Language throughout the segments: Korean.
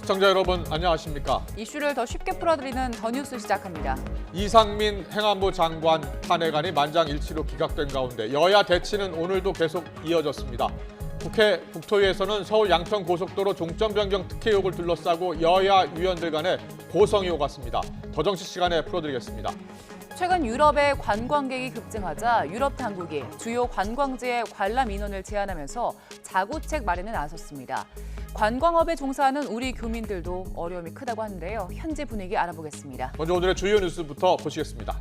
시청자 여러분 안녕하십니까? 이슈를 더 쉽게 풀어드리는 더 뉴스 시작합니다. 이상민 행안부 장관 탄핵안이 만장일치로 기각된 가운데 여야 대치는 오늘도 계속 이어졌습니다. 국회 국토위에서는 서울 양평고속도로 종점 변경 특혜 의혹을 둘러싸고 여야 위원들 간의 고성이 오갔습니다. 더 정치 시간에 풀어드리겠습니다. 최근 유럽의 관광객이 급증하자 유럽 당국이 주요 관광지의 관람 인원을 제한하면서 자구책 마련에 나섰습니다. 관광업에 종사하는 우리 교민들도 어려움이 크다고 하는데요. 현지 분위기 알아보겠습니다. 먼저 오늘의 주요 뉴스부터 보시겠습니다.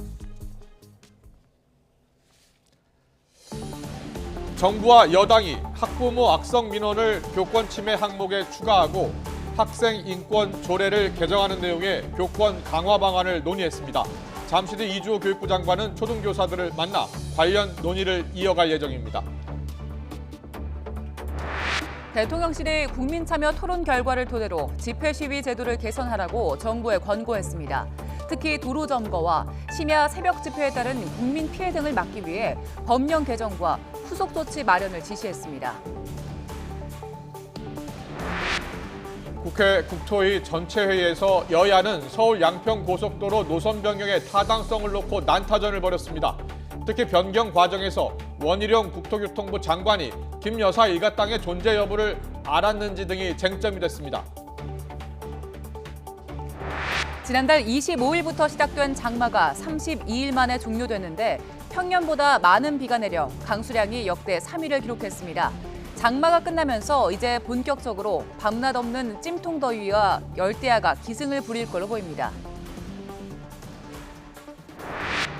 정부와 여당이 학부모 악성 민원을 교권 침해 항목에 추가하고 학생 인권 조례를 개정하는 내용의 교권 강화 방안을 논의했습니다. 잠시 뒤 이주호 교육부 장관은 초등교사들을 만나 관련 논의를 이어갈 예정입니다. 대통령실이 국민참여 토론 결과를 토대로 집회시위 제도를 개선하라고 정부에 권고했습니다. 특히 도로 점거와 심야 새벽 집회에 따른 국민 피해 등을 막기 위해 법령 개정과 후속 조치 마련을 지시했습니다. 국회 국토위 전체 회의에서 여야는 서울 양평고속도로 노선 변경의 타당성을 놓고 난타전을 벌였습니다. 특히 변경 과정에서 원희룡 국토교통부 장관이 김 여사 일가땅의 존재 여부를 알았는지 등이 쟁점이 됐습니다. 지난달 25일부터 시작된 장마가 32일 만에 종료됐는데 평년보다 많은 비가 내려 강수량이 역대 3위를 기록했습니다. 장마가 끝나면서 이제 본격적으로 밤낮 없는 찜통더위와 열대야가 기승을 부릴 걸로 보입니다.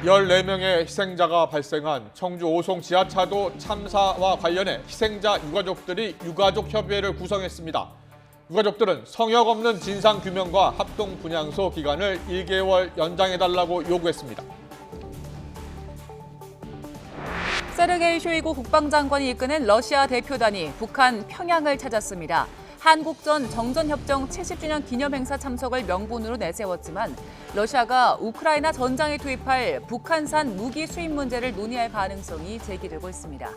14명의 희생자가 발생한 청주 오송 지하차도 참사와 관련해 희생자 유가족들이 유가족협의회를 구성했습니다. 유가족들은 성역 없는 진상규명과 합동분향소 기간을 1개월 연장해달라고 요구했습니다. 세르게이 쇼이구 국방장관이 이끄는 러시아 대표단이 북한 평양을 찾았습니다. 한국전 정전협정 70주년 기념행사 참석을 명분으로 내세웠지만 러시아가 우크라이나 전장에 투입할 북한산 무기 수입 문제를 논의할 가능성이 제기되고 있습니다.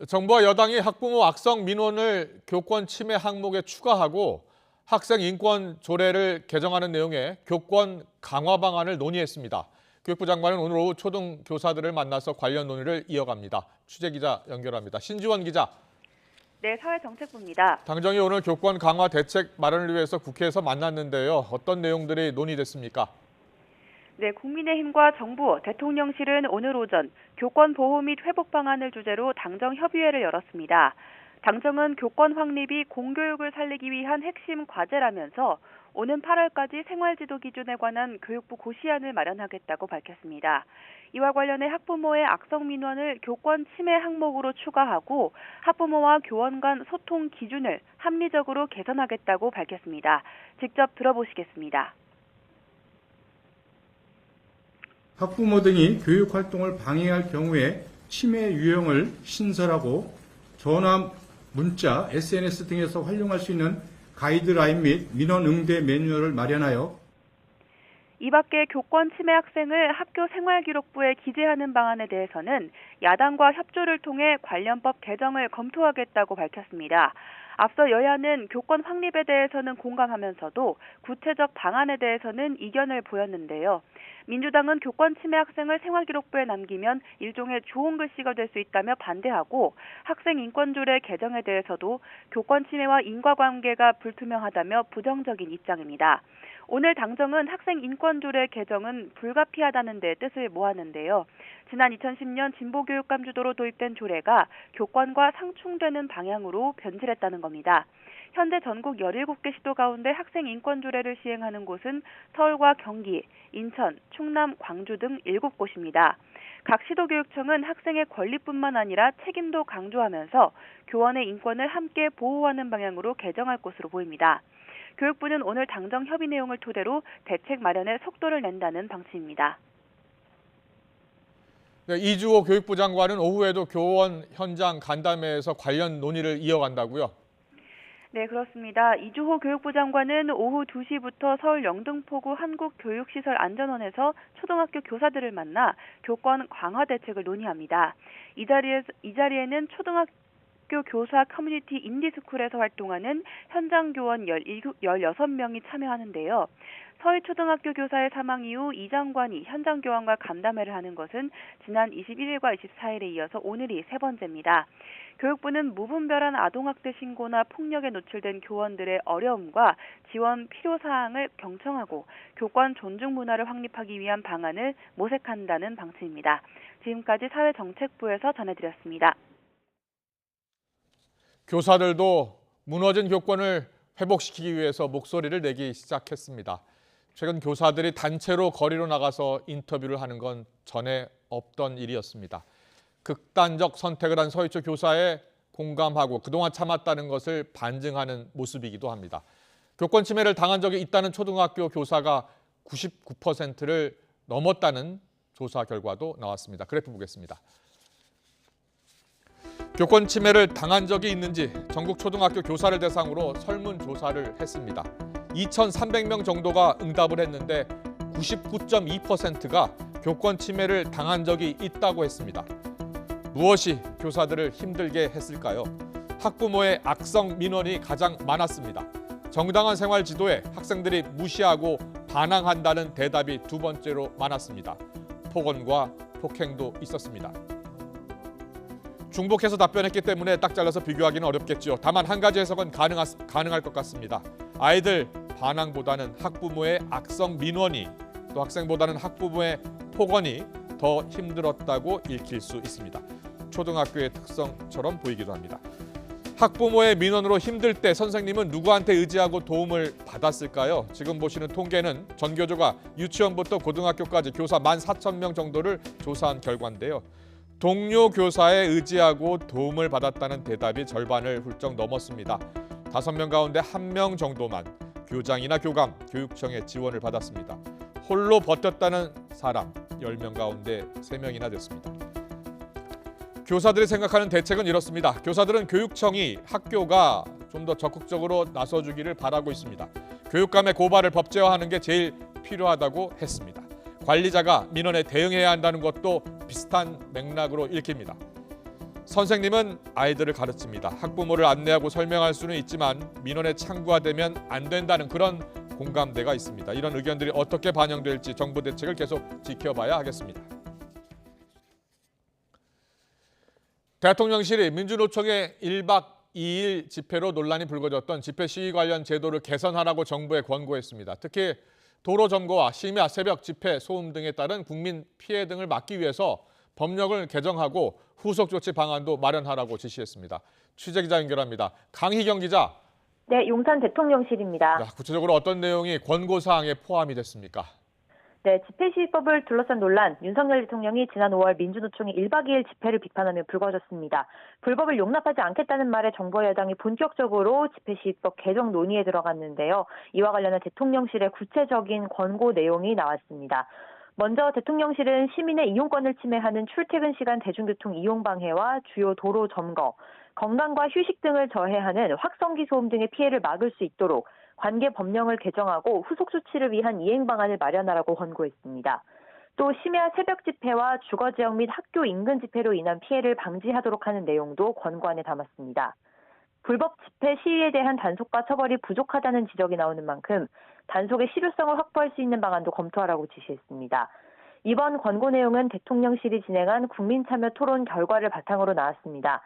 정부와 여당이 학부모 악성 민원을 교권 침해 항목에 추가하고 학생 인권 조례를 개정하는 내용의 교권 강화 방안을 논의했습니다. 교육부 장관은 오늘 오후 초등교사들을 만나서 관련 논의를 이어갑니다. 취재기자 연결합니다. 신지원 기자. 네, 사회정책부입니다. 당정이 오늘 교권 강화 대책 마련을 위해서 국회에서 만났는데요. 어떤 내용들이 논의됐습니까? 네, 국민의힘과 정부, 대통령실은 오늘 오전 교권 보호 및 회복 방안을 주제로 당정 협의회를 열었습니다. 당정은 교권 확립이 공교육을 살리기 위한 핵심 과제라면서 오는 8월까지 생활지도 기준에 관한 교육부 고시안을 마련하겠다고 밝혔습니다. 이와 관련해 학부모의 악성 민원을 교권 침해 항목으로 추가하고 학부모와 교원 간 소통 기준을 합리적으로 개선하겠다고 밝혔습니다. 직접 들어보시겠습니다. 학부모 등이 교육 활동을 방해할 경우에 침해 유형을 신설하고 전화, 문자, SNS 등에서 활용할 수 있는 가이드라인 및 민원 응대 매뉴얼을 마련하여 이 밖에 교권 침해 학생을 학교 생활기록부에 기재하는 방안에 대해서는 야당과 협조를 통해 관련법 개정을 검토하겠다고 밝혔습니다. 앞서 여야는 교권 확립에 대해서는 공감하면서도 구체적 방안에 대해서는 이견을 보였는데요. 민주당은 교권 침해 학생을 생활기록부에 남기면 일종의 좋은 글씨가 될 수 있다며 반대하고 학생 인권조례 개정에 대해서도 교권 침해와 인과관계가 불투명하다며 부정적인 입장입니다. 오늘 당정은 학생 인권조례 개정은 불가피하다는 데 뜻을 모았는데요. 지난 2010년 진보교육감 주도로 도입된 조례가 교권과 상충되는 방향으로 변질했다는 겁니다. 현재 전국 17개 시도 가운데 학생 인권조례를 시행하는 곳은 서울과 경기, 인천, 충남, 광주 등 7곳입니다. 각 시도교육청은 학생의 권리뿐만 아니라 책임도 강조하면서 교원의 인권을 함께 보호하는 방향으로 개정할 것으로 보입니다. 교육부는 오늘 당정 협의 내용을 토대로 대책 마련에 속도를 낸다는 방침입니다. 네, 이주호 교육부 장관은 오후에도 교원 현장 간담회에서 관련 논의를 이어간다고요? 네, 그렇습니다. 이주호 교육부 장관은 오후 2시부터 서울 영등포구 한국교육시설안전원에서 초등학교 교사들을 만나 교권 강화 대책을 논의합니다. 이 자리에는 학교 교사 커뮤니티 인디스쿨에서 활동하는 현장 교원 16명이 참여하는데요. 서울초등학교 교사의 사망 이후 이 장관이 현장 교원과 간담회를 하는 것은 지난 21일과 24일에 이어서 오늘이 세 번째입니다. 교육부는 무분별한 아동학대 신고나 폭력에 노출된 교원들의 어려움과 지원 필요사항을 경청하고 교권 존중 문화를 확립하기 위한 방안을 모색한다는 방침입니다. 지금까지 사회정책부에서 전해드렸습니다. 교사들도 무너진 교권을 회복시키기 위해서 목소리를 내기 시작했습니다. 최근 교사들이 단체로 거리로 나가서 인터뷰를 하는 건 전에 없던 일이었습니다. 극단적 선택을 한 서희초 교사에 공감하고 그동안 참았다는 것을 반증하는 모습이기도 합니다. 교권 침해를 당한 적이 있다는 초등학교 교사가 99%를 넘었다는 조사 결과도 나왔습니다. 그래프 보겠습니다. 교권 침해를 당한 적이 있는지 전국 초등학교 교사를 대상으로 설문조사를 했습니다. 2,300명 정도가 응답을 했는데 99.2%가 교권 침해를 당한 적이 있다고 했습니다. 무엇이 교사들을 힘들게 했을까요? 학부모의 악성 민원이 가장 많았습니다. 정당한 생활 지도에 학생들이 무시하고 반항한다는 대답이 두 번째로 많았습니다. 폭언과 폭행도 있었습니다. 중복해서 답변했기 때문에 딱 잘라서 비교하기는 어렵겠죠. 다만 한 가지 해석은 가능할 것 같습니다. 아이들 반항보다는 학부모의 악성 민원이 또 학생보다는 학부모의 폭언이 더 힘들었다고 읽힐 수 있습니다. 초등학교의 특성처럼 보이기도 합니다. 학부모의 민원으로 힘들 때 선생님은 누구한테 의지하고 도움을 받았을까요? 지금 보시는 통계는 전교조가 유치원부터 고등학교까지 교사 14,000명 정도를 조사한 결과인데요. 동료 교사에 의지하고 도움을 받았다는 대답이 절반을 훌쩍 넘었습니다. 5명 가운데 1명 정도만 교장이나 교감, 교육청의 지원을 받았습니다. 홀로 버텼다는 사람 10명 가운데 3명이나 됐습니다. 교사들이 생각하는 대책은 이렇습니다. 교사들은 교육청이 학교가 좀 더 적극적으로 나서주기를 바라고 있습니다. 교육감의 고발을 법제화하는 게 제일 필요하다고 했습니다. 관리자가 민원에 대응해야 한다는 것도 비슷한 맥락으로 읽힙니다. 선생님은 아이들을 가르칩니다. 학부모를 안내하고 설명할 수는 있지만 민원에 창구화되면 안 된다는 그런 공감대가 있습니다. 이런 의견들이 어떻게 반영될지 정부 대책을 계속 지켜봐야 하겠습니다. 대통령실이 민주노총의 1박 2일 집회로 논란이 불거졌던 집회 시위 관련 제도를 개선하라고 정부에 권고했습니다. 특히 도로 점거와 심야 새벽 집회, 소음 등에 따른 국민 피해 등을 막기 위해서 법령을 개정하고 후속 조치 방안도 마련하라고 지시했습니다. 취재기자 연결합니다. 강희경 기자. 네, 용산 대통령실입니다. 구체적으로 어떤 내용이 권고사항에 포함이 됐습니까? 네, 집회시위법을 둘러싼 논란, 윤석열 대통령이 지난 5월 민주노총의 1박 2일 집회를 비판하며 불거졌습니다. 불법을 용납하지 않겠다는 말에 정부 여당이 본격적으로 집회시위법 개정 논의에 들어갔는데요. 이와 관련한 대통령실의 구체적인 권고 내용이 나왔습니다. 먼저 대통령실은 시민의 이용권을 침해하는 출퇴근 시간 대중교통 이용 방해와 주요 도로 점거, 건강과 휴식 등을 저해하는 확성기 소음 등의 피해를 막을 수 있도록 관계 법령을 개정하고 후속 조치를 위한 이행 방안을 마련하라고 권고했습니다. 또 심야 새벽 집회와 주거 지역 및 학교 인근 집회로 인한 피해를 방지하도록 하는 내용도 권고안에 담았습니다. 불법 집회 시위에 대한 단속과 처벌이 부족하다는 지적이 나오는 만큼 단속의 실효성을 확보할 수 있는 방안도 검토하라고 지시했습니다. 이번 권고 내용은 대통령실이 진행한 국민참여 토론 결과를 바탕으로 나왔습니다.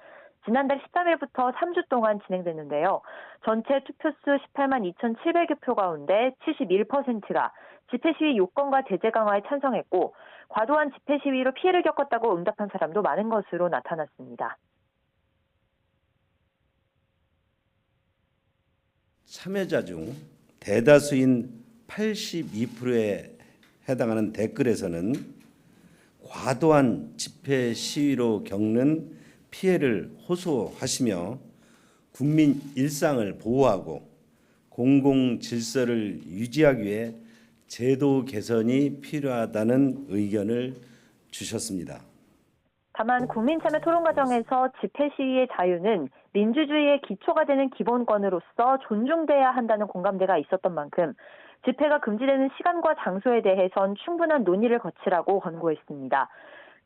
지난달 13일부터 3주 동안 진행됐는데요. 전체 투표수 18만 2,700여 표 가운데 71%가 집회 시위 요건과 제재 강화에 찬성했고 과도한 집회 시위로 피해를 겪었다고 응답한 사람도 많은 것으로 나타났습니다. 참여자 중 대다수인 82%에 해당하는 댓글에서는 과도한 집회 시위로 겪는 피해를 호소하시며 국민 일상을 보호하고 공공 질서를 유지하기 위해 제도 개선이 필요하다는 의견을 주셨습니다. 다만 국민참여 토론 과정에서 집회 시위의 자유는 민주주의의 기초가 되는 기본권으로서 존중돼야 한다는 공감대가 있었던 만큼 집회가 금지되는 시간과 장소에 대해선 충분한 논의를 거치라고 권고했습니다.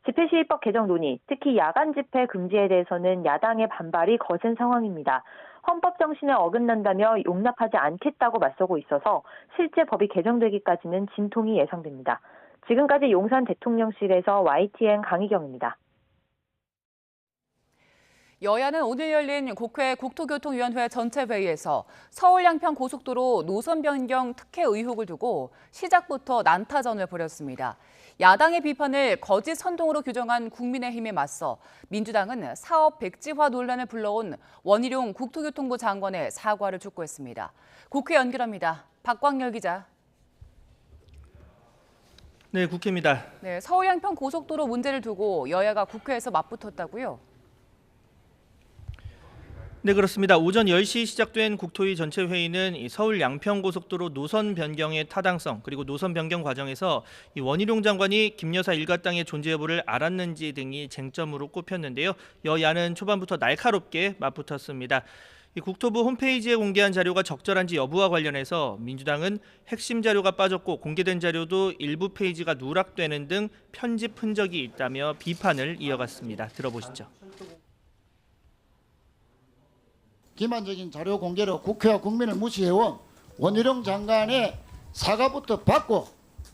집회시위법 개정 논의, 특히 야간 집회 금지에 대해서는 야당의 반발이 거센 상황입니다. 헌법 정신에 어긋난다며 용납하지 않겠다고 맞서고 있어서 실제 법이 개정되기까지는 진통이 예상됩니다. 지금까지 용산 대통령실에서 YTN 강희경입니다. 여야는 오늘 열린 국회 국토교통위원회 전체 회의에서 서울 양평 고속도로 노선 변경 특혜 의혹을 두고 시작부터 난타전을 벌였습니다. 야당의 비판을 거짓 선동으로 규정한 국민의힘에 맞서 민주당은 사업 백지화 논란을 불러온 원희룡 국토교통부 장관의 사과를 촉구했습니다. 국회 연결합니다. 박광열 기자. 네, 국회입니다. 네, 서울 양평 고속도로 문제를 두고 여야가 국회에서 맞붙었다고요? 네, 그렇습니다. 오전 10시 시작된 국토위 전체 회의는 서울 양평고속도로 노선 변경의 타당성 그리고 노선 변경 과정에서 원희룡 장관이 김 여사 일가 땅의 존재 여부를 알았는지 등이 쟁점으로 꼽혔는데요. 여야는 초반부터 날카롭게 맞붙었습니다. 국토부 홈페이지에 공개한 자료가 적절한지 여부와 관련해서 민주당은 핵심 자료가 빠졌고 공개된 자료도 일부 페이지가 누락되는 등 편집 흔적이 있다며 비판을 이어갔습니다. 들어보시죠. 기만적인 자료 공개로 국회와 국민을 무시해온 원희룡 장관의 사과부터 받고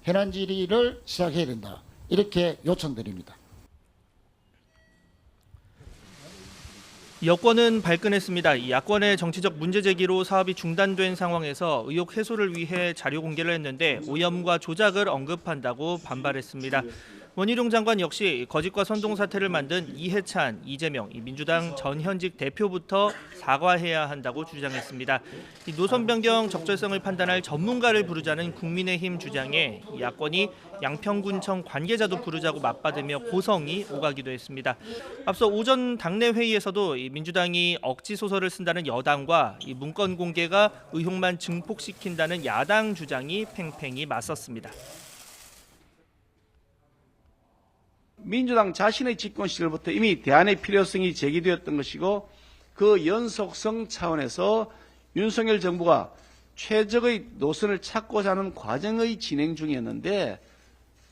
현안 질의를 시작해야 된다. 이렇게 요청드립니다. 여권은 발끈했습니다. 야권의 정치적 문제 제기로 사업이 중단된 상황에서 의혹 해소를 위해 자료 공개를 했는데 오염과 조작을 언급한다고 반발했습니다. 원희룡 장관 역시 거짓과 선동 사태를 만든 이해찬, 이재명, 민주당 전현직 대표부터 사과해야 한다고 주장했습니다. 노선 변경 적절성을 판단할 전문가를 부르자는 국민의힘 주장에 야권이 양평군청 관계자도 부르자고 맞받으며 고성이 오가기도 했습니다. 앞서 오전 당내 회의에서도 민주당이 억지 소설을 쓴다는 여당과 문건 공개가 의혹만 증폭시킨다는 야당 주장이 팽팽히 맞섰습니다. 민주당 자신의 집권 시절부터 이미 대안의 필요성이 제기되었던 것이고 그 연속성 차원에서 윤석열 정부가 최적의 노선을 찾고자 하는 과정의 진행 중이었는데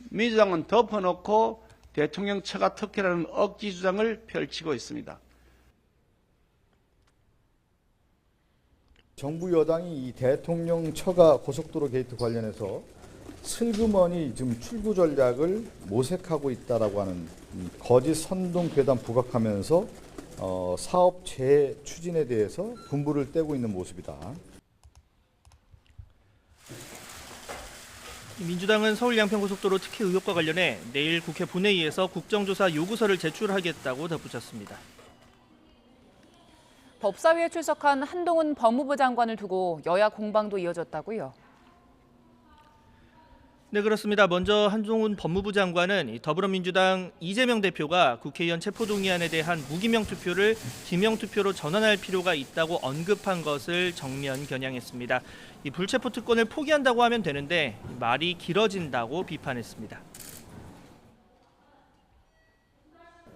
민주당은 덮어놓고 대통령 처가 특혜라는 억지 주장을 펼치고 있습니다. 정부 여당이 이 대통령 처가 고속도로 게이트 관련해서 슬그머니 지금 출구 전략을 모색하고 있다라고 하는 거짓 선동 괴담 부각하면서 사업 재추진에 대해서 분부를 떼고 있는 모습이다. 민주당은 서울 양평고속도로 특혜 의혹과 관련해 내일 국회 본회의에서 국정조사 요구서를 제출하겠다고 덧붙였습니다. 법사위에 출석한 한동훈 법무부 장관을 두고 여야 공방도 이어졌다고요? 네, 그렇습니다. 먼저 한동훈 법무부 장관은 더불어민주당 이재명 대표가 국회의원 체포동의안에 대한 무기명 투표를 기명 투표로 전환할 필요가 있다고 언급한 것을 정면 겨냥했습니다. 이 불체포 특권을 포기한다고 하면 되는데 말이 길어진다고 비판했습니다.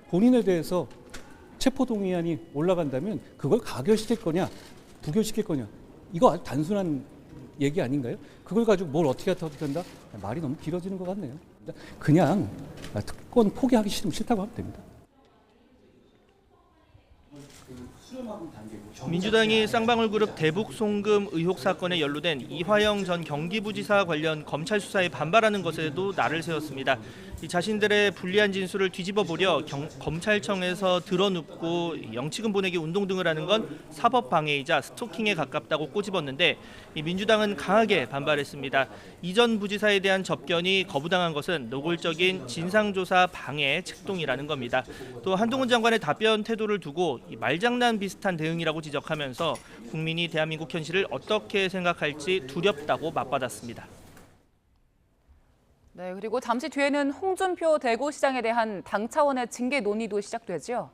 본인에 대해서 체포동의안이 올라간다면 그걸 가결시킬 거냐, 부결시킬 거냐, 이거 아주 단순한 얘기 아닌가요? 그걸 가지고 뭘 어떻게 한다? 말이 너무 길어지는 것 같네요. 그냥 특권 포기하기 싫다고 하면 됩니다. 민주당이 쌍방울그룹 대북 송금 의혹 사건에 연루된 이화영 전 경기부지사 관련 검찰 수사에 반발하는 것에도 날을 세웠습니다. 자신들의 불리한 진술을 뒤집어 보려 검찰청에서 드러눕고 영치금 보내기 운동 등을 하는 건 사법 방해이자 스토킹에 가깝다고 꼬집었는데 민주당은 강하게 반발했습니다. 이전 부지사에 대한 접견이 거부당한 것은 노골적인 진상조사 방해 책동이라는 겁니다. 또 한동훈 장관의 답변 태도를 두고 말장난 비슷한 대응이라고 지적하면서 국민이 대한민국 현실을 어떻게 생각할지 두렵다고 맞받았습니다. 네, 그리고 잠시 뒤에는 홍준표 대구시장에 대한 당 차원의 징계 논의도 시작되죠.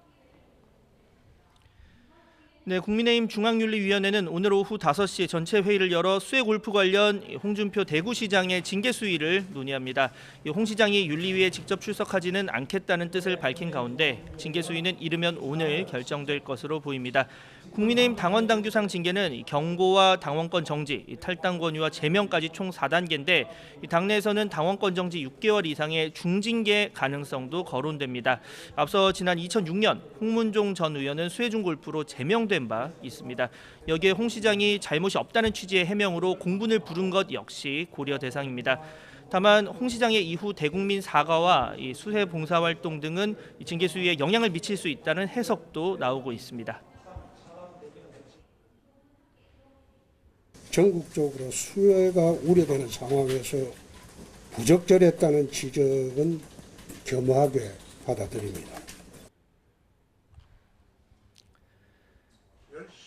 네, 국민의힘 중앙윤리위원회는 오늘 오후 5시에 전체 회의를 열어 수해 골프 관련 홍준표 대구시장의 징계 수위를 논의합니다. 홍 시장이 윤리위에 직접 출석하지는 않겠다는 뜻을 밝힌 가운데 징계 수위는 이르면 오늘 결정될 것으로 보입니다. 국민의힘 당원 당규상 징계는 경고와 당원권 정지, 탈당 권유와 제명까지 총 4단계인데 당내에서는 당원권 정지 6개월 이상의 중징계 가능성도 거론됩니다. 앞서 지난 2006년 홍문종 전 의원은 수해중 골프로 제명된 바 있습니다. 여기에 홍 시장이 잘못이 없다는 취지의 해명으로 공분을 부른 것 역시 고려 대상입니다. 다만 홍 시장의 이후 대국민 사과와 수해 봉사활동 등은 징계 수위에 영향을 미칠 수 있다는 해석도 나오고 있습니다. 전국적으로 수해가 우려되는 상황에서 부적절했다는 지적은 겸허하게 받아들입니다.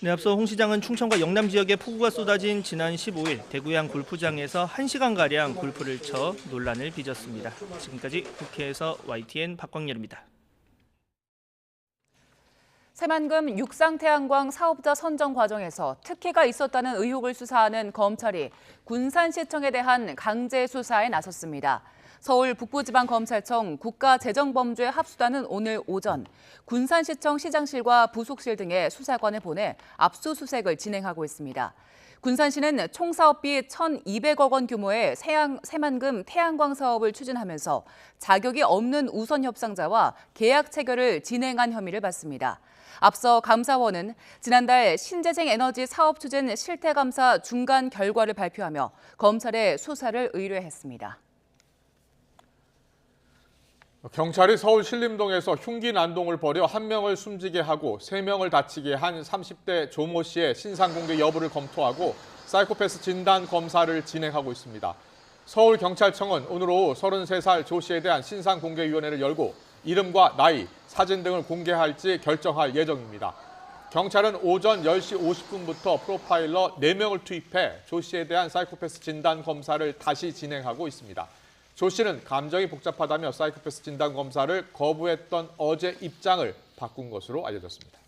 네, 앞서 홍 시장은 충청과 영남 지역에 폭우가 쏟아진 지난 15일 대구양 골프장에서 1시간가량 골프를 쳐 논란을 빚었습니다. 지금까지 국회에서 YTN 박광렬입니다. 새만금 육상태양광 사업자 선정 과정에서 특혜가 있었다는 의혹을 수사하는 검찰이 군산시청에 대한 강제 수사에 나섰습니다. 서울 북부지방검찰청 국가재정범죄합수단은 오늘 오전 군산시청 시장실과 부속실 등의 수사관을 보내 압수수색을 진행하고 있습니다. 군산시는 총 사업비 1,200억 원 규모의 새만금 태양광 사업을 추진하면서 자격이 없는 우선 협상자와 계약 체결을 진행한 혐의를 받습니다. 앞서 감사원은 지난달 신재생 에너지 사업 추진 실태감사 중간 결과를 발표하며 검찰에 수사를 의뢰했습니다. 경찰이 서울 신림동에서 흉기 난동을 벌여 1명을 숨지게 하고 3명을 다치게 한 30대 조모 씨의 신상공개 여부를 검토하고 사이코패스 진단 검사를 진행하고 있습니다. 서울경찰청은 오늘 오후 33살 조 씨에 대한 신상공개위원회를 열고 이름과 나이, 사진 등을 공개할지 결정할 예정입니다. 경찰은 오전 10시 50분부터 프로파일러 4명을 투입해 조 씨에 대한 사이코패스 진단 검사를 다시 진행하고 있습니다. 조 씨는 감정이 복잡하다며 사이코패스 진단 검사를 거부했던 어제 입장을 바꾼 것으로 알려졌습니다.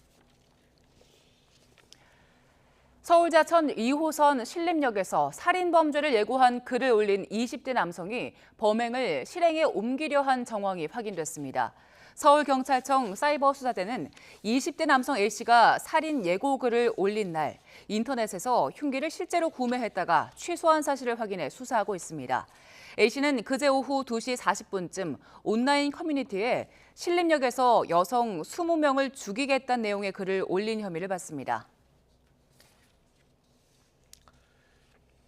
서울지하철 2호선 신림역에서 살인범죄를 예고한 글을 올린 20대 남성이 범행을 실행에 옮기려 한 정황이 확인됐습니다. 서울경찰청 사이버수사대는 20대 남성 A씨가 살인 예고글을 올린 날 인터넷에서 흉기를 실제로 구매했다가 취소한 사실을 확인해 수사하고 있습니다. A씨는 그제 오후 2시 40분쯤 온라인 커뮤니티에 신림역에서 여성 20명을 죽이겠다는 내용의 글을 올린 혐의를 받습니다.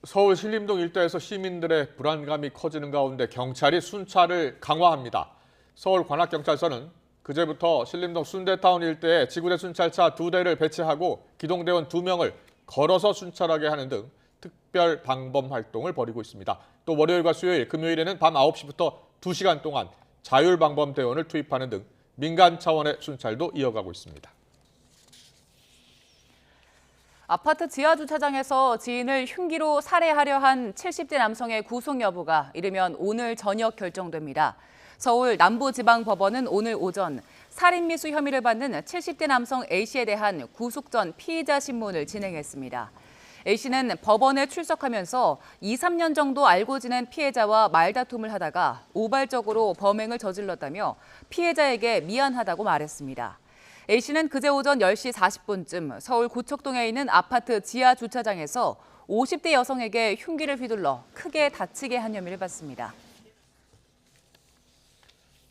서울 신림동 일대에서 시민들의 불안감이 커지는 가운데 경찰이 순찰을 강화합니다. 서울관악경찰서는 그제부터 신림동 순대타운 일대에 지구대 순찰차 2대를 배치하고 기동대원 2명을 걸어서 순찰하게 하는 등 특별 방범 활동을 벌이고 있습니다. 또 월요일과 수요일, 금요일에는 밤 9시부터 2시간 동안 자율방범대원을 투입하는 등 민간 차원의 순찰도 이어가고 있습니다. 아파트 지하주차장에서 지인을 흉기로 살해하려 한 70대 남성의 구속 여부가 이르면 오늘 저녁 결정됩니다. 서울 남부지방법원은 오늘 오전 살인미수 혐의를 받는 70대 남성 A씨에 대한 구속 전 피의자 신문을 진행했습니다. A씨는 법원에 출석하면서 2, 3년 정도 알고 지낸 피해자와 말다툼을 하다가 우발적으로 범행을 저질렀다며 피해자에게 미안하다고 말했습니다. A씨는 그제 오전 10시 40분쯤 서울 고척동에 있는 아파트 지하 주차장에서 50대 여성에게 흉기를 휘둘러 크게 다치게 한 혐의를 받습니다.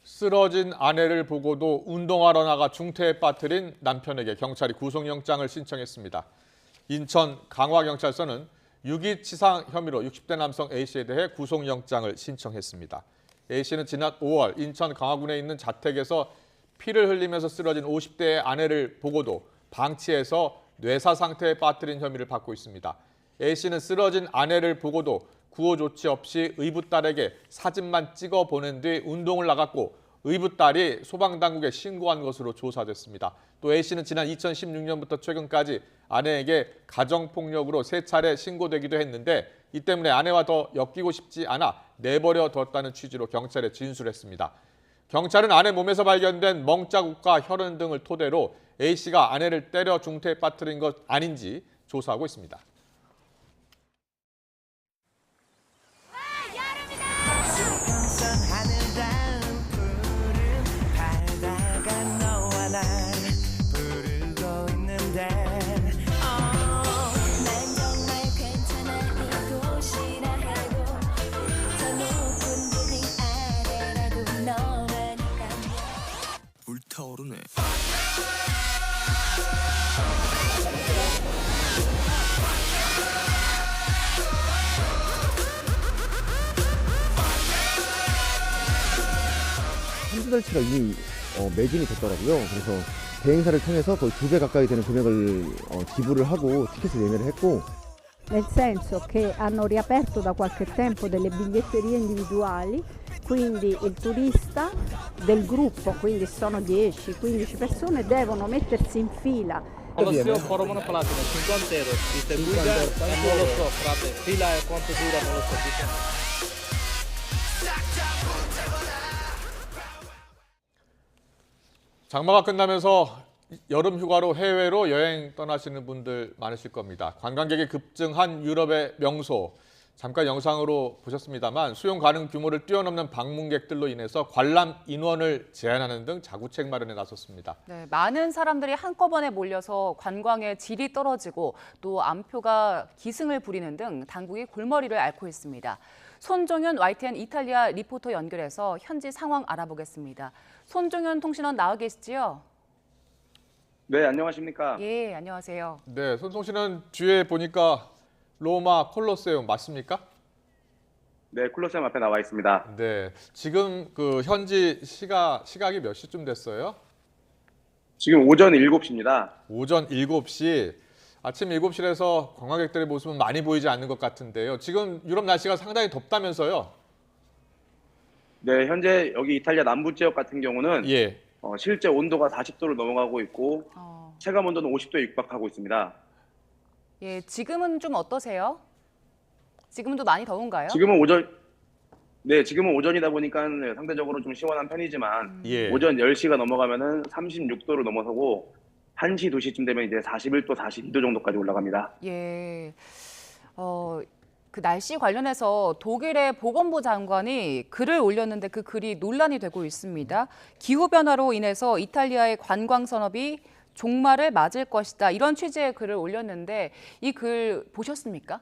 쓰러진 아내를 보고도 운동하러 나가 중태에 빠뜨린 남편에게 경찰이 구속영장을 신청했습니다. 인천 강화경찰서는 유기치상 혐의로 60대 남성 A씨에 대해 구속영장을 신청했습니다. A씨는 지난 5월 인천 강화군에 있는 자택에서 피를 흘리면서 쓰러진 50대의 아내를 보고도 방치해서 뇌사 상태에 빠뜨린 혐의를 받고 있습니다. A씨는 쓰러진 아내를 보고도 구호 조치 없이 의붓딸에게 사진만 찍어 보낸 뒤 운동을 나갔고 의붓딸이 소방당국에 신고한 것으로 조사됐습니다. 또 A씨는 지난 2016년부터 최근까지 아내에게 가정폭력으로 3차례 신고되기도 했는데 이 때문에 아내와 더 엮이고 싶지 않아 내버려 뒀다는 취지로 경찰에 진술했습니다. 경찰은 아내 몸에서 발견된 멍자국과 혈흔 등을 토대로 A씨가 아내를 때려 중태에 빠뜨린 것 아닌지 조사하고 있습니다. 불타오르네. 한두 달치가 이미 매진이 됐더라고요. 그래서 대행사를 통해서 거의 2배 가까이 되는 금액을 지불을 하고 티켓을 예매를 했고, nel senso che hanno riaperto da qualche tempo delle biglietterie individuali, quindi il turista del gruppo, quindi sono 10-15 persone, devono mettersi in fila. Colosseo Foromono Palatino, 50 euro, distribuita, non lo so, frate, fila e quanto dura, non lo so. 장마가 끝나면서 여름 휴가로 해외로 여행 떠나시는 분들 많으실 겁니다. 관광객이 급증한 유럽의 명소, 잠깐 영상으로 보셨습니다만 수용 가능 규모를 뛰어넘는 방문객들로 인해서 관람 인원을 제한하는 등 자구책 마련에 나섰습니다. 네, 많은 사람들이 한꺼번에 몰려서 관광의 질이 떨어지고 또 암표가 기승을 부리는 등 당국이 골머리를 앓고 있습니다. 손종현 YTN 이탈리아 리포터 연결해서 현지 상황 알아보겠습니다. 손종현 통신원 나와 계시지요? 네, 안녕하십니까? 예, 안녕하세요. 네, 손송 씨는 뒤에 보니까 로마 콜로세움 맞습니까? 네, 콜로세움 앞에 나와 있습니다. 네, 지금 그 현지 시각이 몇 시쯤 됐어요? 지금 오전 7시입니다. 오전 7시. 아침 7시라서 관광객들의 모습은 많이 보이지 않는 것 같은데요. 지금 유럽 날씨가 상당히 덥다면서요? 네, 현재 여기 이탈리아 남부 지역 같은 경우는 예. 실제 온도가 40도를 넘어가고 있고 체감 온도는 50도에 육박하고 있습니다. 예, 지금은 좀 어떠세요? 지금도 많이 더운가요? 지금은 오전이다 보니까 상대적으로 좀 시원한 편이지만 예. 오전 10시가 넘어가면은 36도를 넘어서고 1시, 2시쯤 되면 이제 41도, 42도 정도까지 올라갑니다. 예. 그 날씨 관련해서 독일의 보건부 장관이 글을 올렸는데 그 글이 논란이 되고 있습니다. 기후변화로 인해서 이탈리아의 관광 산업이 종말을 맞을 것이다. 이런 취지의 글을 올렸는데 이 글 보셨습니까?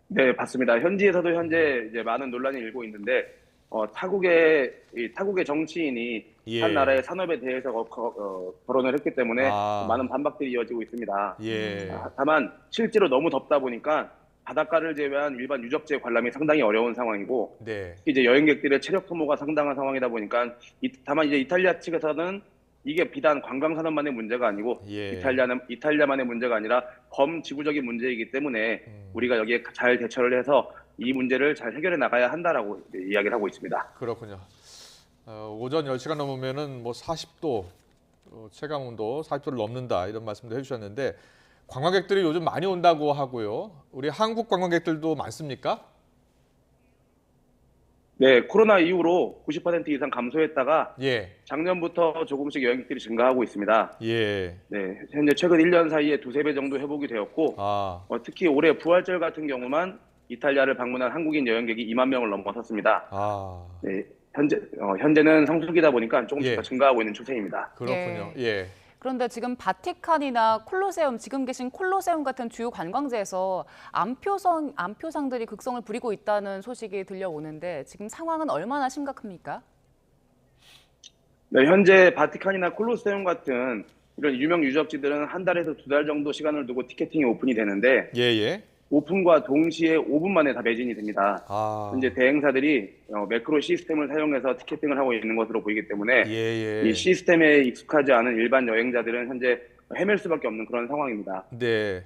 네, 봤습니다. 현지에서도 현재 이제 많은 논란이 일고 있는데 타국의 정치인이 예. 한 나라의 산업에 대해서 거론을 했기 때문에 많은 반박들이 이어지고 있습니다. 예. 다만 실제로 너무 덥다 보니까 바닷가를 제외한 일반 유적지 관람이 상당히 어려운 상황이고 네. 이제 여행객들의 체력 소모가 상당한 상황이다 보니까 다만 이제 이탈리아 측에서는 이게 비단 관광 산업만의 문제가 아니고 예. 이탈리아만의 문제가 아니라 범지구적인 문제이기 때문에 우리가 여기에 잘 대처를 해서 이 문제를 잘 해결해 나가야 한다라고 이야기를 하고 있습니다. 그렇군요. 오전 10시가 넘으면은 뭐 40도 체감 온도 40도를 넘는다 이런 말씀도 해주셨는데 관광객들이 요즘 많이 온다고 하고요. 우리 한국 관광객들도 많습니까? 네, 코로나 이후로 90% 이상 감소했다가 예. 작년부터 조금씩 여행객들이 증가하고 있습니다. 예. 네, 현재 최근 1년 사이에 2-3배 정도 회복이 되었고 특히 올해 부활절 같은 경우만 이탈리아를 방문한 한국인 여행객이 2만 명을 넘어섰습니다. 네, 현재는 성수기다 보니까 조금씩 더 증가하고 있는 추세입니다. 그렇군요. 예. 그런데 지금 바티칸이나 콜로세움, 지금 계신 콜로세움 같은 주요 관광지에서 암표상들이 극성을 부리고 있다는 소식이 들려오는데 지금 상황은 얼마나 심각합니까? 네, 현재 바티칸이나 콜로세움 같은 이런 유명 유적지들은 한 달에서 2달 정도 시간을 두고 티켓팅이 오픈이 되는데 오픈과 동시에 5분 만에 다 매진이 됩니다. 현재 대행사들이 매크로 시스템을 사용해서 티켓팅을 하고 있는 것으로 보이기 때문에 이 시스템에 익숙하지 않은 일반 여행자들은 현재 헤맬 수밖에 없는 그런 상황입니다. 네,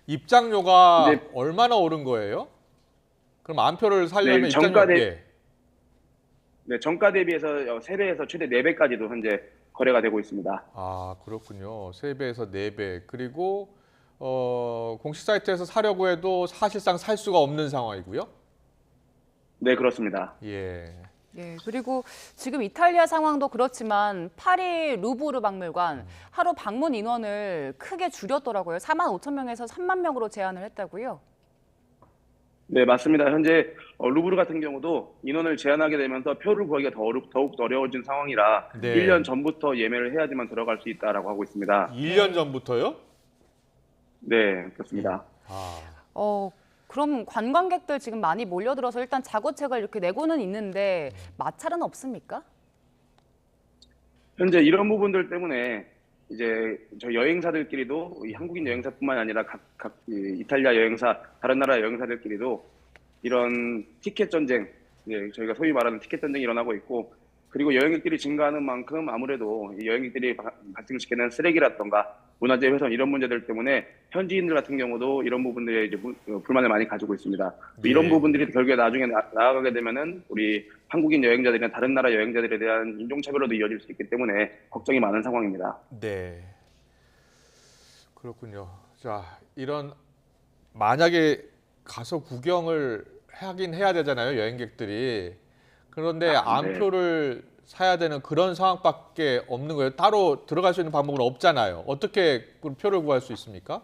입장료가 얼마나 오른 거예요? 그럼 암표를 살려면 정가 대비해서 3배에서 최대 4배까지도 현재 거래가 되고 있습니다. 아, 그렇군요. 3배에서 4배. 그리고 공식 사이트에서 사려고 해도 사실상 살 수가 없는 상황이고요. 네, 그렇습니다. 예. 예, 그리고 지금 이탈리아 상황도 그렇지만 파리 루브르 박물관 하루 방문 인원을 크게 줄였더라고요. 4만 5천 명에서 3만 명으로 제한을 했다고요. 네, 맞습니다. 현재 루브르 같은 경우도 인원을 제한하게 되면서 표를 구하기가 더욱 어려워진 상황이라 네. 1년 전부터 예매를 해야지만 들어갈 수 있다라고 하고 있습니다. 1년 전부터요? 네, 그렇습니다. 그럼 관광객들 지금 많이 몰려들어서 일단 자구책을 이렇게 내고는 있는데 마찰은 없습니까? 현재 이런 부분들 때문에 이제 저 여행사들끼리도 이 한국인 여행사뿐만 아니라 각 이탈리아 여행사, 다른 나라 여행사들끼리도 이런 티켓 전쟁, 저희가 소위 말하는 티켓 전쟁이 일어나고 있고, 그리고 여행객들이 증가하는 만큼 아무래도 이 여행객들이 발생시키는 쓰레기라던가 문화재 훼손 이런 문제들 때문에 현지인들 같은 경우도 이런 부분들에 이제 불만을 많이 가지고 있습니다. 네. 이런 부분들이 결국에 나중에 나아가게 되면은 우리 한국인 여행자들이나 다른 나라 여행자들에 대한 인종차별로도 이어질 수 있기 때문에 걱정이 많은 상황입니다. 네. 그렇군요. 자, 이런 만약에 가서 구경을 하긴 해야 되잖아요, 여행객들이. 그런데 암표를 사야 되는 그런 상황밖에 없는 거예요. 따로 들어갈 수 있는 방법은 없잖아요. 어떻게 그 표를 구할 수 있습니까?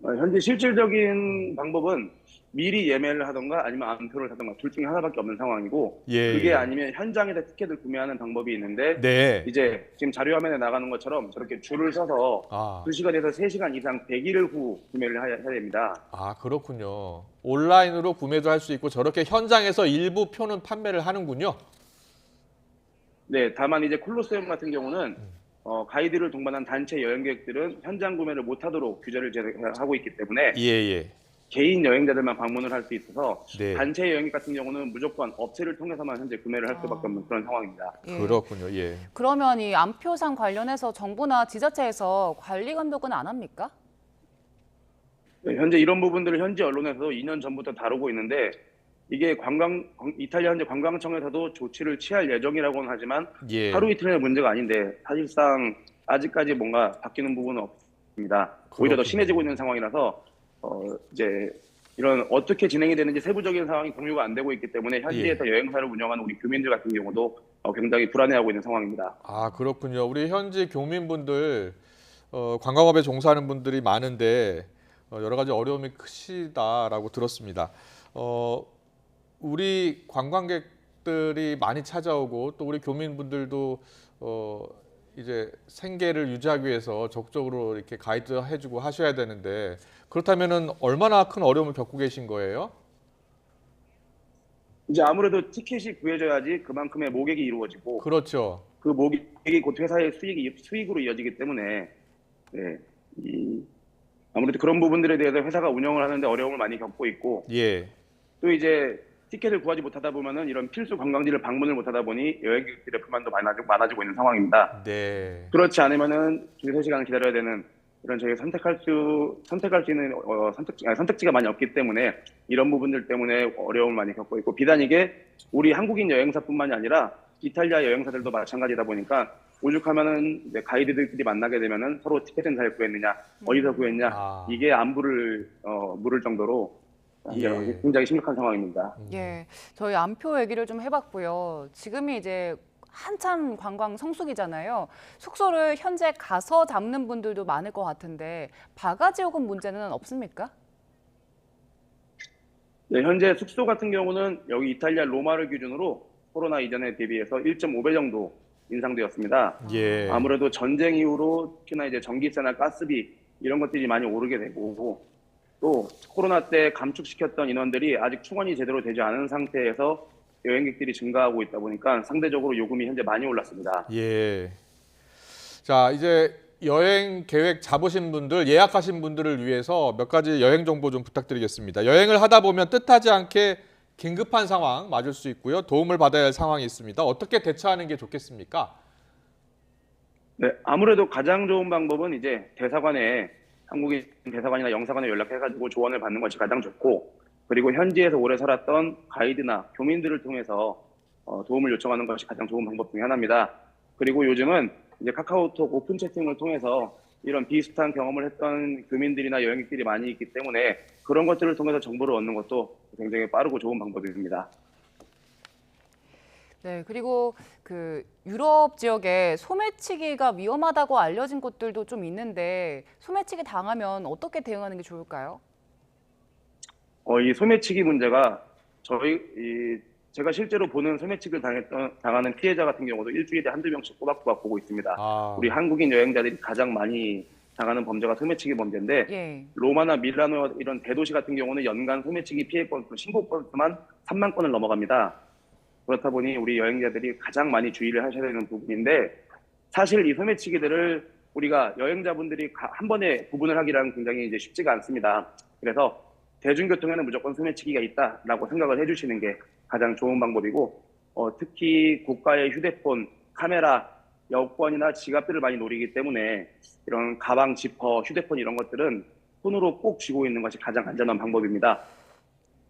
현재 실질적인 방법은 미리 예매를 하던가 아니면 암표를 사던가 둘 중에 하나밖에 없는 상황이고, 그게 아니면 현장에서 티켓을 구매하는 방법이 있는데 이제 지금 자료 화면에 나가는 것처럼 저렇게 줄을 서서 2시간에서 3시간 이상 100일 후 구매를 해야 됩니다. 아, 그렇군요. 온라인으로 구매도 할 수 있고 저렇게 현장에서 일부 표는 판매를 하는군요. 네, 다만 이제 콜로세움 같은 경우는 가이드를 동반한 단체 여행객들은 현장 구매를 못하도록 규제를 하고 있기 때문에 개인 여행자들만 방문을 할 수 있어서 단체 여행객 같은 경우는 무조건 업체를 통해서만 현재 구매를 할 수밖에 없는 그런 상황입니다. 그렇군요. 그러면 이 암표상 관련해서 정부나 지자체에서 관리 감독은 안 합니까? 네, 현재 이런 부분들을 현지 언론에서도 2년 전부터 다루고 있는데, 이게 이탈리아 현재 관광청에서도 조치를 취할 예정이라고는 하지만 하루 이틀의 문제가 아닌데 사실상 아직까지 뭔가 바뀌는 부분은 없습니다. 오히려 더 심해지고 있는 상황이라서 이제 이런 어떻게 진행이 되는지 세부적인 상황이 공유가 안 되고 있기 때문에 현지에서 여행사를 운영하는 우리 교민들 같은 경우도 굉장히 불안해하고 있는 상황입니다. 아, 그렇군요. 우리 현지 교민분들, 관광업에 종사하는 분들이 많은데 여러 가지 어려움이 크시다라고 들었습니다. 우리 관광객들이 많이 찾아오고 또 우리 교민분들도 이제 생계를 유지하기 위해서 적극적으로 이렇게 가이드 해주고 하셔야 되는데, 그렇다면은 얼마나 큰 어려움을 겪고 계신 거예요? 이제 아무래도 티켓이 구해져야지 그만큼의 모객이 이루어지고, 그렇죠. 그 모객이 곧 회사의 수익으로 이어지기 때문에 아무래도 그런 부분들에 대해서 회사가 운영을 하는데 어려움을 많이 겪고 있고, 또 이제 티켓을 구하지 못하다 보면은 이런 필수 관광지를 방문을 못하다 보니 여행객들의 불만도 많아지고 있는 상황입니다. 그렇지 않으면은 2-3시간 기다려야 되는 이런 저희가 선택할 수 있는 선택지가 많이 없기 때문에 이런 부분들 때문에 어려움을 많이 겪고 있고, 비단 이게 우리 한국인 여행사뿐만이 아니라 이탈리아 여행사들도 마찬가지다 보니까 오죽하면은 이제 가이드들끼리 만나게 되면은 서로 티켓은 잘 구했느냐, 어디서 구했냐, 이게 안부를 물을 정도로 굉장히 심각한 상황입니다. 저희 암표 얘기를 좀 해봤고요. 지금이 이제 한참 관광 성수기잖아요. 숙소를 현재 가서 잡는 분들도 많을 것 같은데 바가지 요금 문제는 없습니까? 네, 현재 숙소 같은 경우는 여기 이탈리아 로마를 기준으로 코로나 이전에 대비해서 1.5배 정도 인상되었습니다. 아무래도 전쟁 이후로 특히나 이제 전기세나 가스비 이런 것들이 많이 오르게 되고, 또 코로나 때 감축시켰던 인원들이 아직 충원이 제대로 되지 않은 상태에서 여행객들이 증가하고 있다 보니까 상대적으로 요금이 현재 많이 올랐습니다. 자, 이제 여행 계획 잡으신 분들, 예약하신 분들을 위해서 몇 가지 여행 정보 좀 부탁드리겠습니다. 여행을 하다 보면 뜻하지 않게 긴급한 상황 맞을 수 있고요. 도움을 받아야 할 상황이 있습니다. 어떻게 대처하는 게 좋겠습니까? 네, 아무래도 가장 좋은 방법은 이제 한국인 대사관이나 영사관에 연락해가지고 조언을 받는 것이 가장 좋고, 그리고 현지에서 오래 살았던 가이드나 교민들을 통해서 도움을 요청하는 것이 가장 좋은 방법 중에 하나입니다. 그리고 요즘은 이제 카카오톡 오픈 채팅을 통해서 이런 비슷한 경험을 했던 교민들이나 여행객들이 많이 있기 때문에 그런 것들을 통해서 정보를 얻는 것도 굉장히 빠르고 좋은 방법입니다. 네, 그리고 그 유럽 지역에 소매치기가 위험하다고 알려진 곳들도 좀 있는데 소매치기 당하면 어떻게 대응하는 게 좋을까요? 이 소매치기 문제가 제가 실제로 보는 소매치기를 당하는 피해자 같은 경우도 일주일에 한두 명씩 꼬박꼬박 보고 있습니다. 우리 한국인 여행자들이 가장 많이 당하는 범죄가 소매치기 범죄인데 예. 로마나 밀라노 이런 대도시 같은 경우는 연간 소매치기 피해 건수, 신고 건수만 3만 건을 넘어갑니다. 그렇다 보니 우리 여행자들이 가장 많이 주의를 하셔야 되는 부분인데 사실 이 소매치기들을 우리가 여행자분들이 한 번에 구분을 하기란 굉장히 이제 쉽지가 않습니다. 그래서 대중교통에는 무조건 소매치기가 있다라고 생각을 해주시는 게 가장 좋은 방법이고 특히 고가의 휴대폰, 카메라, 여권이나 지갑들을 많이 노리기 때문에 이런 가방, 지퍼, 휴대폰 이런 것들은 손으로 꼭 쥐고 있는 것이 가장 안전한 방법입니다.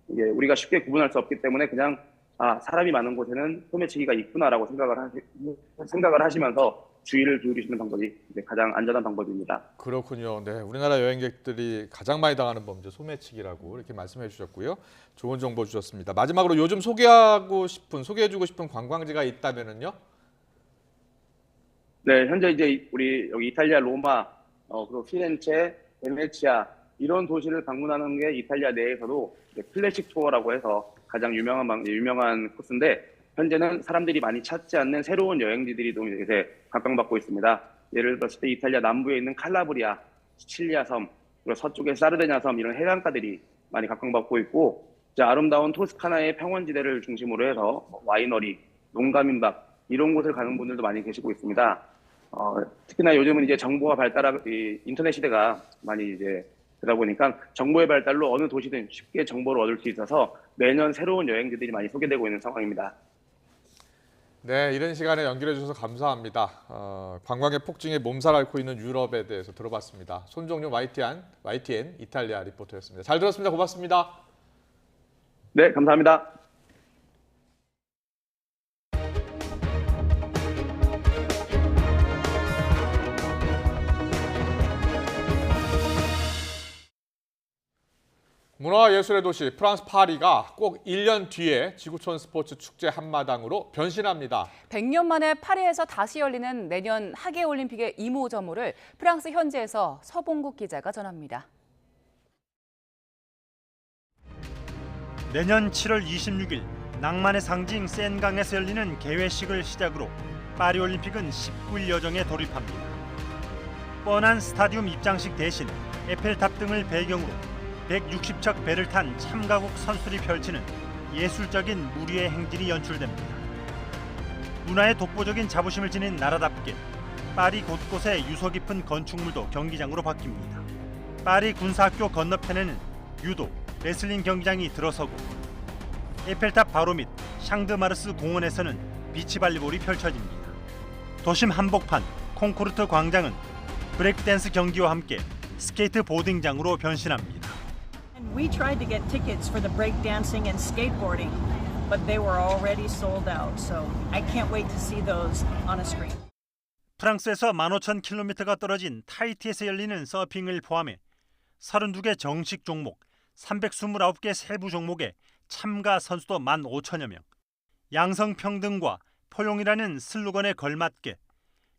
이게 우리가 쉽게 구분할 수 없기 때문에 그냥 사람이 많은 곳에는 소매치기가 있구나라고 생각을 하시면서 주의를 기울이시는 방법이 가장 안전한 방법입니다. 그렇군요. 네, 우리나라 여행객들이 가장 많이 당하는 범죄 소매치기라고 이렇게 말씀해 주셨고요. 좋은 정보 주셨습니다. 마지막으로 요즘 소개해주고 싶은 관광지가 있다면은요? 네, 현재 이제 우리 여기 이탈리아 로마, 그리고 피렌체, 베네치아 이런 도시를 방문하는 게 이탈리아 내에서도 클래식 투어라고 해서 가장 유명한 코스인데 현재는 사람들이 많이 찾지 않는 새로운 여행지들이 이제 각광받고 있습니다. 예를 들었을 때 이탈리아 남부에 있는 칼라브리아, 시칠리아 섬, 그리고 서쪽의 사르데냐 섬 이런 해변가들이 많이 각광받고 있고 이제 아름다운 토스카나의 평원지대를 중심으로 해서 와이너리, 농가민박 이런 곳을 가는 분들도 많이 계시고 있습니다. 특히나 요즘은 이제 정보가 발달하고 인터넷 시대가 많이 이제 되다 보니까 정보의 발달로 어느 도시든 쉽게 정보를 얻을 수 있어서 매년 새로운 여행지들이 많이 소개되고 있는 상황입니다. 네, 이런 시간에 연결해 주셔서 감사합니다. 관광의 폭증에 몸살 앓고 있는 유럽에 대해서 들어봤습니다. 손종용 YTN 이탈리아 리포터였습니다. 잘 들었습니다. 고맙습니다. 네, 감사합니다. 문화예술의 도시 프랑스 파리가 꼭 1년 뒤에 지구촌 스포츠 축제 한마당으로 변신합니다. 100년 만에 파리에서 다시 열리는 내년 하계올림픽의 이모저모를 프랑스 현지에서 서봉국 기자가 전합니다. 내년 7월 26일 낭만의 상징 센강에서 열리는 개회식을 시작으로 파리올림픽은 19일 여정에 돌입합니다. 뻔한 스타디움 입장식 대신 에펠탑 등을 배경으로 160척 배를 탄 참가국 선수들이 펼치는 예술적인 무리의 행진이 연출됩니다. 문화의 독보적인 자부심을 지닌 나라답게 파리 곳곳에 유서 깊은 건축물도 경기장으로 바뀝니다. 파리 군사학교 건너편에는 유도, 레슬링 경기장이 들어서고 에펠탑 바로 밑 샹드마르스 공원에서는 비치발리볼이 펼쳐집니다. 도심 한복판 콩코르트 광장은 브레이크댄스 경기와 함께 스케이트 보딩장으로 변신합니다. We tried to get tickets for the breakdancing and skateboarding, but they were already sold out. So I can't wait to see those on a screen. 프랑스에서 15,000km가 떨어진 타히티에서 열리는 서핑을 포함해 32개 정식 종목, 329개 세부 종목에 참가 선수도 15,000여 명. 양성평등과 포용이라는 슬로건에 걸맞게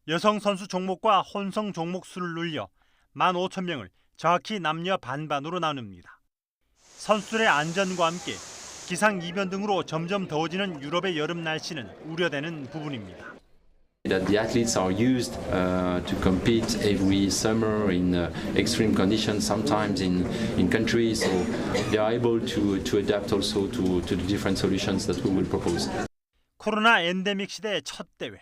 여성 선수 종목과 혼성 종목 수를 늘려 15,000명을 정확히 남녀 반반으로 나눕니다. 선수들의 안전과 함께 기상 이변 등으로 점점 더워지는 유럽의 여름 날씨는 우려되는 부분입니다. That the athletes are used to compete every summer in extreme conditions, sometimes in countries, so they are able to adapt also to the different solutions that we will propose. 코로나 엔데믹 시대의 첫 대회.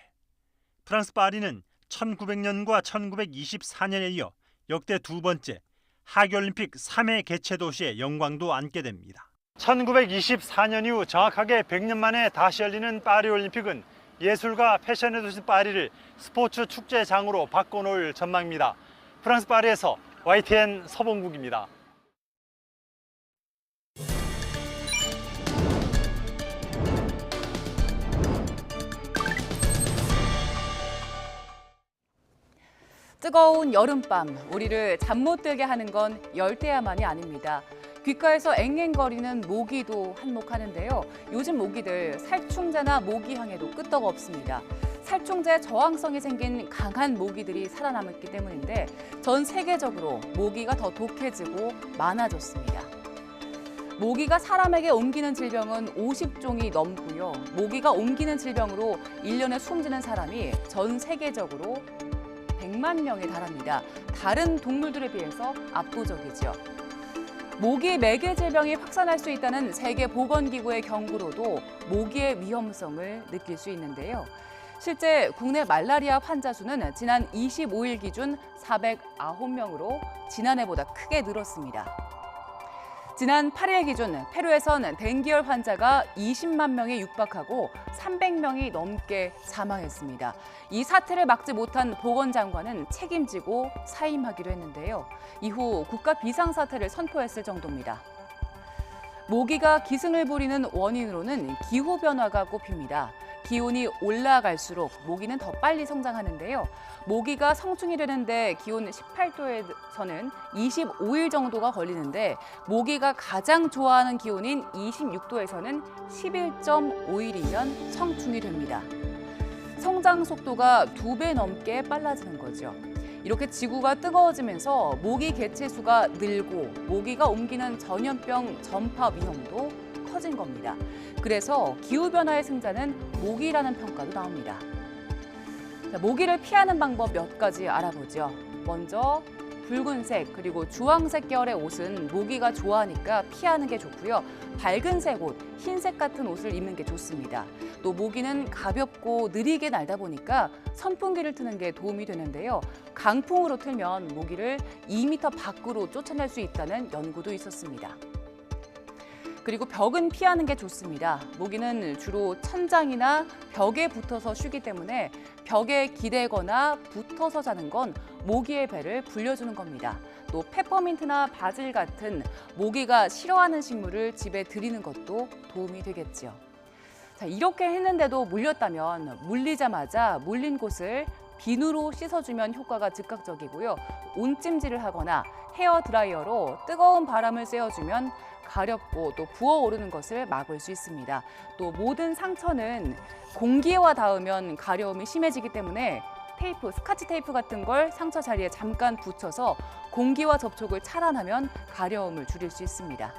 프랑스 파리는 1900년과 1924년에 이어 역대 두 번째 하계올림픽 3회 개최 도시의 영광도 안게 됩니다. 1924년 이후 정확하게 100년 만에 다시 열리는 파리올림픽은 예술과 패션의 도시 파리를 스포츠 축제장으로 바꿔놓을 전망입니다. 프랑스 파리에서 YTN 서봉국입니다. 뜨거운 여름밤, 우리를 잠 못 들게 하는 건 열대야만이 아닙니다. 귓가에서 앵앵거리는 모기도 한몫하는데요. 요즘 모기들 살충제나 모기향에도 끄떡 없습니다. 살충제 저항성이 생긴 강한 모기들이 살아남았기 때문인데 전 세계적으로 모기가 더 독해지고 많아졌습니다. 모기가 사람에게 옮기는 질병은 50종이 넘고요. 모기가 옮기는 질병으로 1년에 숨지는 사람이 전 세계적으로 100만 명에 달합니다. 다른 동물들에 비해서 압도적이죠. 모기 매개 질병이 확산할 수 있다는 세계보건기구의 경고로도 모기의 위험성을 느낄 수 있는데요. 실제 국내 말라리아 환자 수는 지난 25일 기준 409명으로 지난해보다 크게 늘었습니다. 지난 8일 기준 페루에선 댕기열 환자가 20만 명에 육박하고 300명이 넘게 사망했습니다. 이 사태를 막지 못한 보건장관은 책임지고 사임하기로 했는데요. 이후 국가 비상사태를 선포했을 정도입니다. 모기가 기승을 부리는 원인으로는 기후변화가 꼽힙니다. 기온이 올라갈수록 모기는 더 빨리 성장하는데요. 모기가 성충이 되는데 기온 18도에서는 25일 정도가 걸리는데 모기가 가장 좋아하는 기온인 26도에서는 11.5일이면 성충이 됩니다. 성장 속도가 2배 넘게 빨라지는 거죠. 이렇게 지구가 뜨거워지면서 모기 개체 수가 늘고 모기가 옮기는 전염병 전파 위험도 커진 겁니다. 그래서 기후변화의 승자는 모기라는 평가도 나옵니다. 자, 모기를 피하는 방법 몇 가지 알아보죠. 먼저 붉은색 그리고 주황색 계열의 옷은 모기가 좋아하니까 피하는 게 좋고요. 밝은색 옷, 흰색 같은 옷을 입는 게 좋습니다. 또 모기는 가볍고 느리게 날다 보니까 선풍기를 트는 게 도움이 되는데요. 강풍으로 틀면 모기를 2m 밖으로 쫓아낼 수 있다는 연구도 있었습니다. 그리고 벽은 피하는 게 좋습니다. 모기는 주로 천장이나 벽에 붙어서 쉬기 때문에 벽에 기대거나 붙어서 자는 건 모기의 배를 불려주는 겁니다. 또 페퍼민트나 바질 같은 모기가 싫어하는 식물을 집에 들이는 것도 도움이 되겠죠. 자, 이렇게 했는데도 물렸다면 물리자마자 물린 곳을 비누로 씻어주면 효과가 즉각적이고요. 온찜질을 하거나 헤어드라이어로 뜨거운 바람을 쐬어주면 가렵고 또 부어오르는 것을 막을 수 있습니다. 또 모든 상처는 공기와 닿으면 가려움이 심해지기 때문에 테이프, 스카치 테이프 같은 걸 상처 자리에 잠깐 붙여서 공기와 접촉을 차단하면 가려움을 줄일 수 있습니다.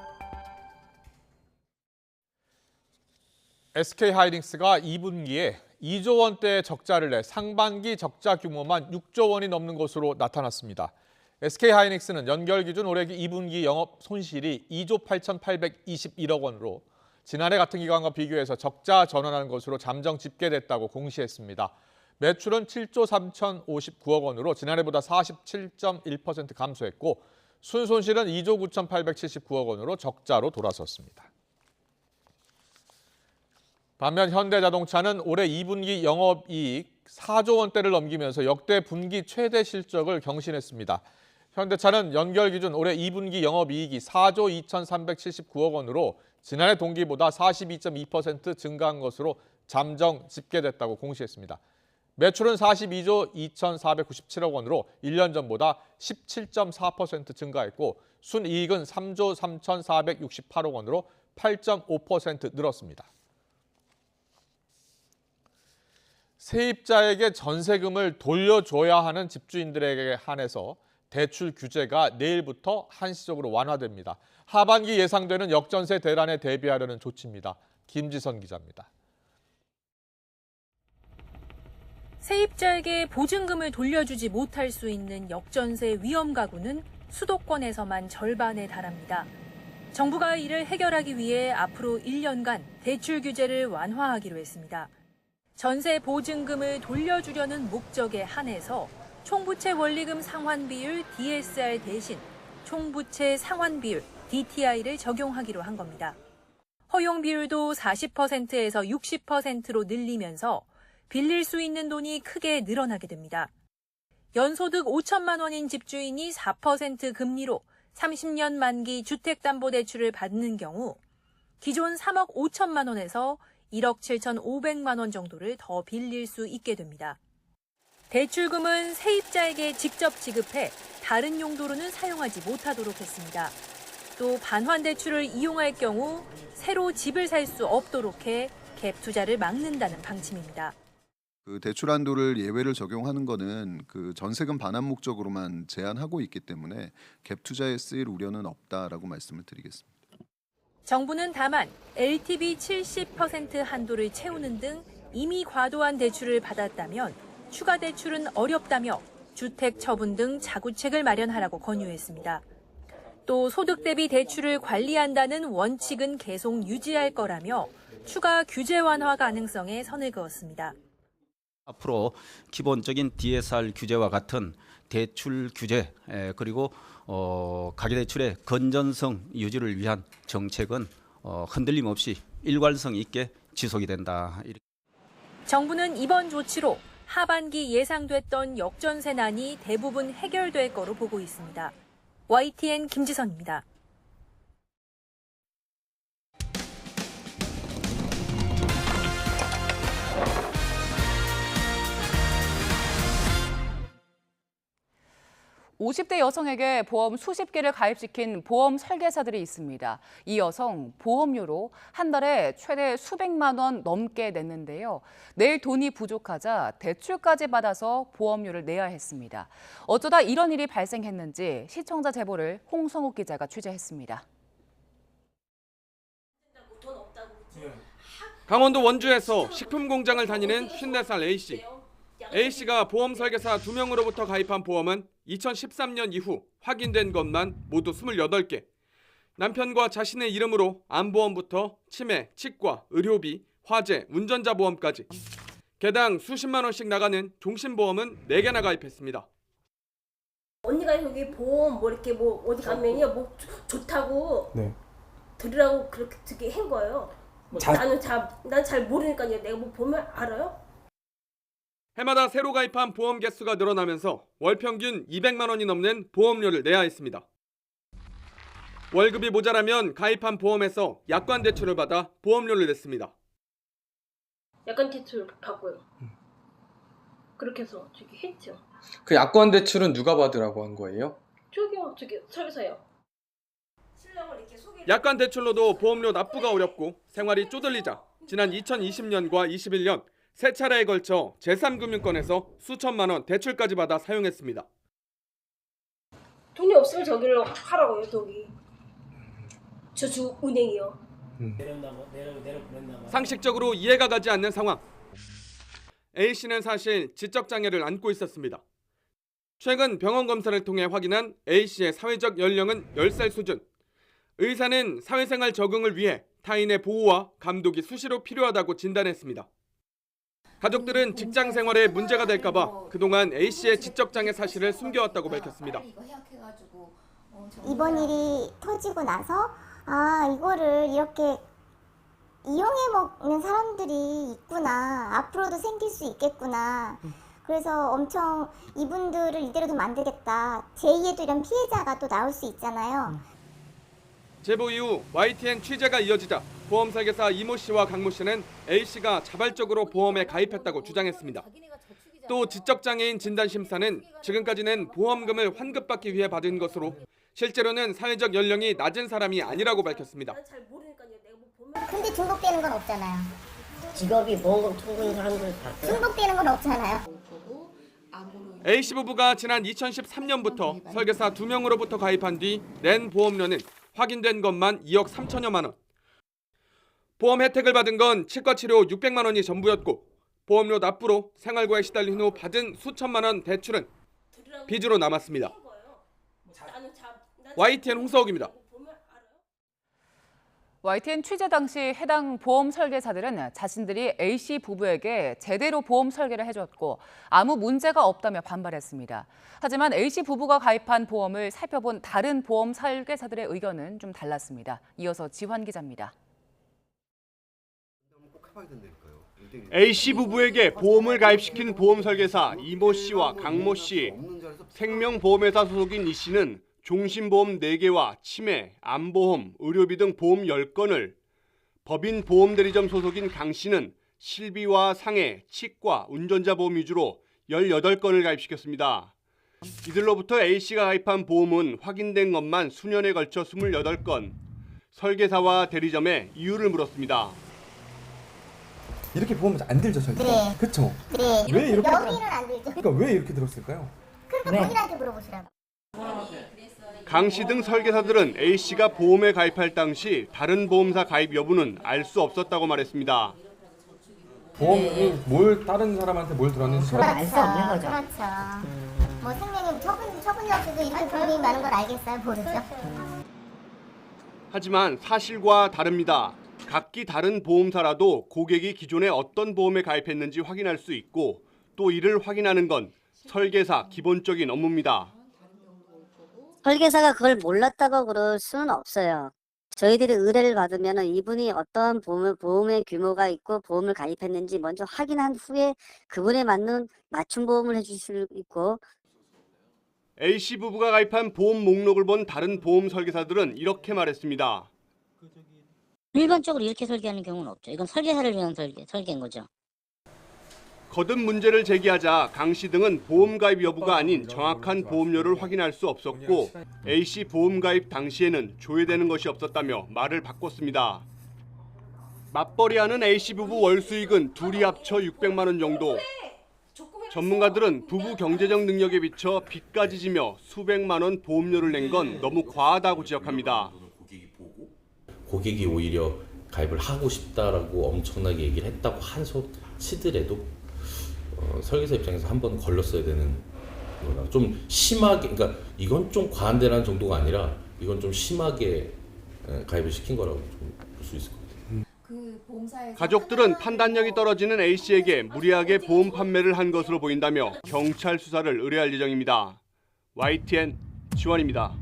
SK하이닉스가 2분기에 2조 원대의 적자를 내 상반기 적자 규모만 6조 원이 넘는 것으로 나타났습니다. SK하이닉스는 연결 기준 올해 2분기 영업 손실이 2조 8,821억 원으로 지난해 같은 기간과 비교해서 적자 전환한 것으로 잠정 집계됐다고 공시했습니다. 매출은 7조 3,059억 원으로 지난해보다 47.1% 감소했고 순손실은 2조 9,879억 원으로 적자로 돌아섰습니다. 반면 현대자동차는 올해 2분기 영업이익 4조 원대를 넘기면서 역대 분기 최대 실적을 경신했습니다. 현대차는 연결 기준 올해 2분기 영업이익이 4조 2,379억 원으로 지난해 동기보다 42.2% 증가한 것으로 잠정 집계됐다고 공시했습니다. 매출은 42조 2,497억 원으로 1년 전보다 17.4% 증가했고 순이익은 3조 3,468억 원으로 8.5% 늘었습니다. 세입자에게 전세금을 돌려줘야 하는 집주인들에게 한해서 대출 규제가 내일부터 한시적으로 완화됩니다. 하반기 예상되는 역전세 대란에 대비하려는 조치입니다. 김지선 기자입니다. 세입자에게 보증금을 돌려주지 못할 수 있는 역전세 위험 가구는 수도권에서만 절반에 달합니다. 정부가 이를 해결하기 위해 앞으로 1년간 대출 규제를 완화하기로 했습니다. 전세 보증금을 돌려주려는 목적에 한해서 총부채 원리금 상환 비율 DSR 대신 총부채 상환 비율 DTI를 적용하기로 한 겁니다. 허용 비율도 40%에서 60%로 늘리면서 빌릴 수 있는 돈이 크게 늘어나게 됩니다. 연소득 5천만 원인 집주인이 4% 금리로 30년 만기 주택담보대출을 받는 경우 기존 3억 5천만 원에서 1억 7,500만 원 정도를 더 빌릴 수 있게 됩니다. 대출금은 세입자에게 직접 지급해 다른 용도로는 사용하지 못하도록 했습니다. 또 반환 대출을 이용할 경우 새로 집을 살 수 없도록 해 갭 투자를 막는다는 방침입니다. 그 대출 한도를 예외를 적용하는 거는 그 전세금 반환 목적으로만 제한하고 있기 때문에 갭 투자에 쓰일 우려는 없다라고 말씀을 드리겠습니다. 정부는 다만 LTV 70% 한도를 채우는 등 이미 과도한 대출을 받았다면 추가 대출은 어렵다며 주택 처분 등 자구책을 마련하라고 권유했습니다. 또 소득 대비 대출을 관리한다는 원칙은 계속 유지할 거라며 추가 규제 완화 가능성에 선을 그었습니다. 앞으로 기본적인 DSR 규제와 같은 대출 규제 그리고 가계대출의 건전성 유지를 위한 정책은 흔들림 없이 일관성 있게 지속이 된다. 정부는 이번 조치로 하반기 예상됐던 역전세난이 대부분 해결될 거로 보고 있습니다. YTN 김지선입니다. (50대) 여성에게 보험 수십 개를 가입시킨 보험 설계사들이 있습니다. 이 여성 보험료로 한 달에 최대 수백만 원 넘게 냈는데요. 낼 돈이 부족하자 대출까지 받아서 보험료를 내야 했습니다. 어쩌다 이런 일이 발생했는지 시청자 제보를 홍성욱 기자가 취재했습니다. 강원도 원주에서 식품 공장을 다니는 54살 A씨. A씨가 보험 설계사 2명으로부터 가입한 보험은 2013년 이후 확인된 것만 모두 28개. 남편과 자신의 이름으로 암보험부터 치매, 치과, 의료비, 화재, 운전자 보험까지. 개당 수십만 원씩 나가는 종신보험은 4개나 가입했습니다. 언니가 여기 보험 이렇게 어디 가면요 좋다고 들으라고 그렇게 듣게 한 거예요. 난 잘 모르니까요. 내가 보면 알아요? 해마다 새로 가입한 보험 개수가 늘어나면서 월 평균 200만 원이 넘는 보험료를 내야 했습니다. 월급이 모자라면 가입한 보험에서 약관 대출을 받아 보험료를 냈습니다. 약관 대출 받고요. 그렇게 해서 저기 했죠. 그 약관 대출은 누가 받으라고 한 거예요? 저기 설계사요. 약관 대출로도 보험료 납부가 어렵고 생활이 쪼들리자 지난 2020년과 21년 세 차례에 걸쳐 제3금융권에서 수천만 원 대출까지 받아 사용했습니다. 돈이 없으면 저기로 하라고요. 저기 저축은행이요. 상식적으로 이해가 가지 않는 상황. A씨는 사실 지적장애를 안고 있었습니다. 최근 병원 검사를 통해 확인한 A씨의 사회적 연령은 10살 수준. 의사는 사회생활 적응을 위해 타인의 보호와 감독이 수시로 필요하다고 진단했습니다. 가족들은 직장 생활에 문제가 될까 봐 그동안 A씨의 지적장애 사실을 숨겨왔다고 밝혔습니다. 이번 일이 터지고 나서 이거를 이렇게 이용해 먹는 사람들이 있구나. 앞으로도 생길 수 있겠구나. 그래서 엄청 이분들을 이대로 두면 안 되겠다. 제2의 또 이런 피해자가 또 나올 수 있잖아요. 제보 이후 YTN 취재가 이어지자 보험 설계사 이모 씨와 강모 씨는 A씨가 자발적으로 보험에 가입했다고 주장했습니다. 또 지적장애인 진단심사는 지금까지는 보험금을 환급받기 위해 받은 것으로 실제로는 사회적 연령이 낮은 사람이 아니라고 밝혔습니다. 근데 중복되는 건 없잖아요. 직업이 보험금 청구하는 사람들 중복되는 건 없잖아요. A씨 부부가 지난 2013년부터 설계사 2명으로부터 가입한 뒤 낸 보험료는 확인된 것만 2억 3천여만 원. 보험 혜택을 받은 건 치과 치료 600만 원이 전부였고 보험료 납부로 생활고에 시달린 후 받은 수천만 원 대출은 빚으로 남았습니다. YTN 홍서욱입니다. YTN 취재 당시 해당 보험 설계사들은 자신들이 A씨 부부에게 제대로 보험 설계를 해줬고 아무 문제가 없다며 반발했습니다. 하지만 A씨 부부가 가입한 보험을 살펴본 다른 보험 설계사들의 의견은 좀 달랐습니다. 이어서 지환 기자입니다. A씨 부부에게 보험을 가입시킨 보험 설계사 이모 씨와 강모 씨, 생명보험회사 소속인 이 씨는 종신보험 4개와 치매, 암보험, 의료비 등 보험 10건을, 법인 보험대리점 소속인 강 씨는 실비와 상해, 치과, 운전자 보험 위주로 18건을 가입시켰습니다. 이들로부터 A씨가 가입한 보험은 확인된 것만 수년에 걸쳐 28건. 설계사와 대리점에 이유를 물었습니다. 이렇게 보면 안 들죠, 절대. 네. 그렇죠? 네. 왜 이렇게 여기는 안 들죠. 그러니까 왜 이렇게 들었을까요? 그러니까 본인한테 물어보시라고. 강 씨 등 설계사들은 A씨가 보험에 가입할 당시 다른 보험사 가입 여부는 알 수 없었다고 말했습니다. 보험이 뭘 다른 사람한테 뭘 들었는지 알 수 없는 거죠. 그렇죠. 뭐 생명이 처분이 없이도 이렇게 보험이 많은 걸 알겠어요? 모르죠. 하지만 사실과 다릅니다. 각기 다른 보험사라도 고객이 기존에 어떤 보험에 가입했는지 확인할 수 있고 또 이를 확인하는 건 설계사 기본적인 업무입니다. 설계사가 그걸 몰랐다고 그럴 수는 없어요. 저희들이 의뢰를 받으면 이분이 어떠한 보험의 규모가 있고 보험을 가입했는지 먼저 확인한 후에 그분에 맞는 맞춤 보험을 해줄 수 있고 A씨 부부가 가입한 보험 목록을 본 다른 보험 설계사들은 이렇게 말했습니다. 일반적으로 이렇게 설계하는 경우는 없죠. 이건 설계사를 위한 설계인 거죠. 거듭 문제를 제기하자 강 씨 등은 보험 가입 여부가 아닌 정확한 보험료를 확인할 수 없었고 A씨 보험 가입 당시에는 조회되는 것이 없었다며 말을 바꿨습니다. 맞벌이하는 A씨 부부 월 수익은 둘이 합쳐 600만 원 정도. 전문가들은 부부 경제적 능력에 비춰 빚까지 지며 수백만 원 보험료를 낸 건 너무 과하다고 지적합니다. 고객이 오히려 가입을 하고 싶다라고 엄청나게 얘기를 했다고 치더라도 설계사 입장에서 한번 걸렀어야 되는 거라 좀 심하게, 그러니까 이건 좀 과한데라는 정도가 아니라 이건 좀 심하게 가입을 시킨 거라고 좀 볼 수 있을 것 같아요. 가족들은 판단력이 떨어지는 A씨에게 무리하게 보험 판매를 한 것으로 보인다며 경찰 수사를 의뢰할 예정입니다. YTN 지원입니다.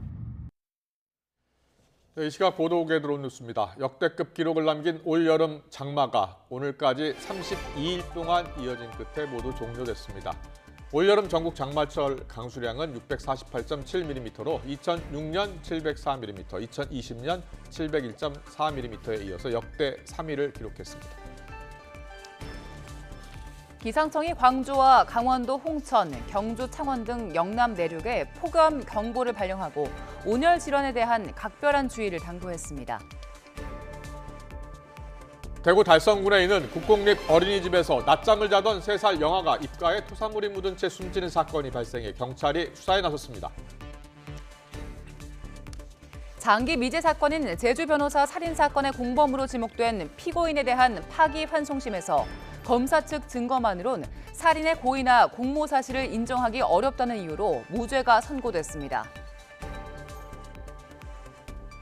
이 시각 보도국에 들어온 뉴스입니다. 역대급 기록을 남긴 올여름 장마가 오늘까지 32일 동안 이어진 끝에 모두 종료됐습니다. 올여름 전국 장마철 강수량은 648.7mm로 2006년 704mm, 2020년 701.4mm에 이어서 역대 3위를 기록했습니다. 기상청이 광주와 강원도 홍천, 경주 창원 등 영남 내륙에 폭염 경보를 발령하고 온열 질환에 대한 각별한 주의를 당부했습니다. 대구 달성군에 있는 국공립 어린이집에서 낮잠을 자던 3살 영아가 입가에 토사물이 묻은 채 숨지는 사건이 발생해 경찰이 수사에 나섰습니다. 장기 미제 사건인 제주 변호사 살인 사건의 공범으로 지목된 피고인에 대한 파기환송심에서 검사 측 증거만으론 살인의 고의나 공모 사실을 인정하기 어렵다는 이유로 무죄가 선고됐습니다.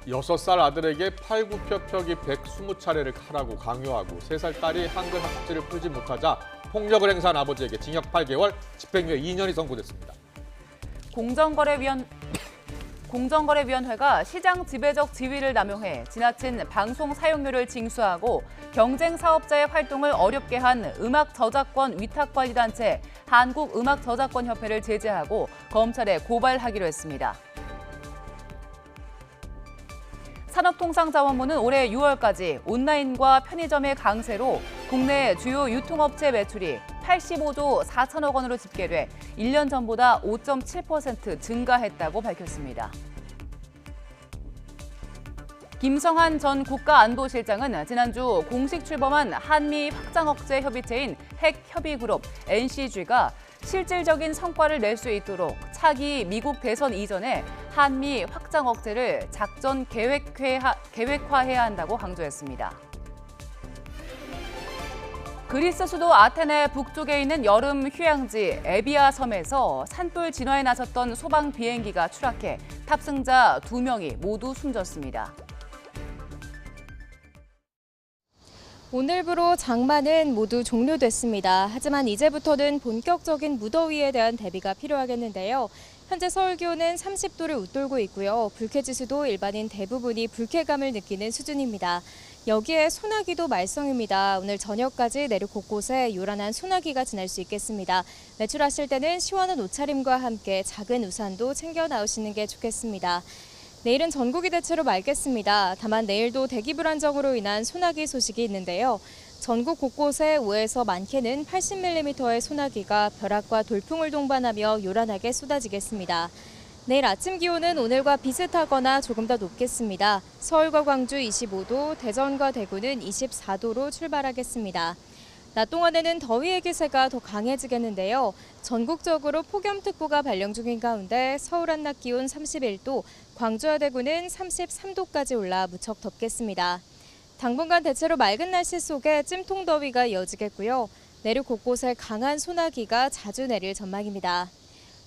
6살 아들에게 팔굽혀펴기 120차례를 하라고 강요하고 3살 딸이 한글 학습지를 풀지 못하자 폭력을 행사한 아버지에게 징역 8개월, 집행유예 2년이 선고됐습니다. 공정거래위원회가 시장 지배적 지위를 남용해 지나친 방송 사용료를 징수하고 경쟁 사업자의 활동을 어렵게 한 음악 저작권 위탁관리단체 한국음악저작권협회를 제재하고 검찰에 고발하기로 했습니다. 산업통상자원부는 올해 6월까지 온라인과 편의점의 강세로 국내 주요 유통업체 매출이 85조 4천억 원으로 집계돼 1년 전보다 5.7% 증가했다고 밝혔습니다. 김성한 전 국가안보실장은 지난주 공식 출범한 한미 확장억제 협의체인 핵협의그룹 NCG가 실질적인 성과를 낼 수 있도록 차기 미국 대선 이전에 한미 확장 억제를 작전 계획화해야 한다고 강조했습니다. 그리스 수도 아테네 북쪽에 있는 여름 휴양지 에비아 섬에서 산불 진화에 나섰던 소방 비행기가 추락해 탑승자 2명이 모두 숨졌습니다. 오늘부로 장마는 모두 종료됐습니다. 하지만 이제부터는 본격적인 무더위에 대한 대비가 필요하겠는데요. 현재 서울 기온은 30도를 웃돌고 있고요. 불쾌지수도 일반인 대부분이 불쾌감을 느끼는 수준입니다. 여기에 소나기도 말썽입니다. 오늘 저녁까지 내륙 곳곳에 요란한 소나기가 지날 수 있겠습니다. 외출하실 때는 시원한 옷차림과 함께 작은 우산도 챙겨 나오시는 게 좋겠습니다. 내일은 전국이 대체로 맑겠습니다. 다만 내일도 대기 불안정으로 인한 소나기 소식이 있는데요. 전국 곳곳에 5에서 많게는 80mm의 소나기가 벼락과 돌풍을 동반하며 요란하게 쏟아지겠습니다. 내일 아침 기온은 오늘과 비슷하거나 조금 더 높겠습니다. 서울과 광주 25도, 대전과 대구는 24도로 출발하겠습니다. 낮 동안에는 더위의 기세가 더 강해지겠는데요. 전국적으로 폭염특보가 발령 중인 가운데 서울 한낮 기온 31도, 광주와 대구는 33도까지 올라 무척 덥겠습니다. 당분간 대체로 맑은 날씨 속에 찜통더위가 이어지겠고요. 내륙 곳곳에 강한 소나기가 자주 내릴 전망입니다.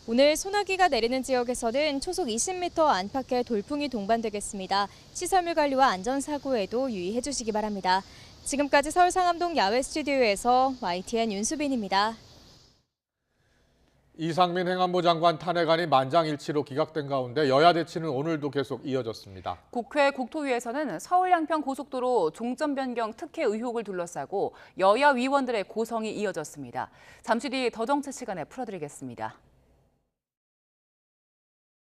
오늘 소나기가 내리는 지역에서는 초속 20m 안팎의 돌풍이 동반되겠습니다. 시설물 관리와 안전사고에도 유의해 주시기 바랍니다. 지금까지 서울 상암동 야외 스튜디오에서 YTN 윤수빈입니다. 이상민 행안부 장관 탄핵안이 만장일치로 기각된 가운데 여야 대치는 오늘도 계속 이어졌습니다. 국회 국토위에서는 서울 양평 고속도로 종점 변경 특혜 의혹을 둘러싸고 여야 위원들의 고성이 이어졌습니다. 잠시 뒤 더 정치 시간에 풀어드리겠습니다.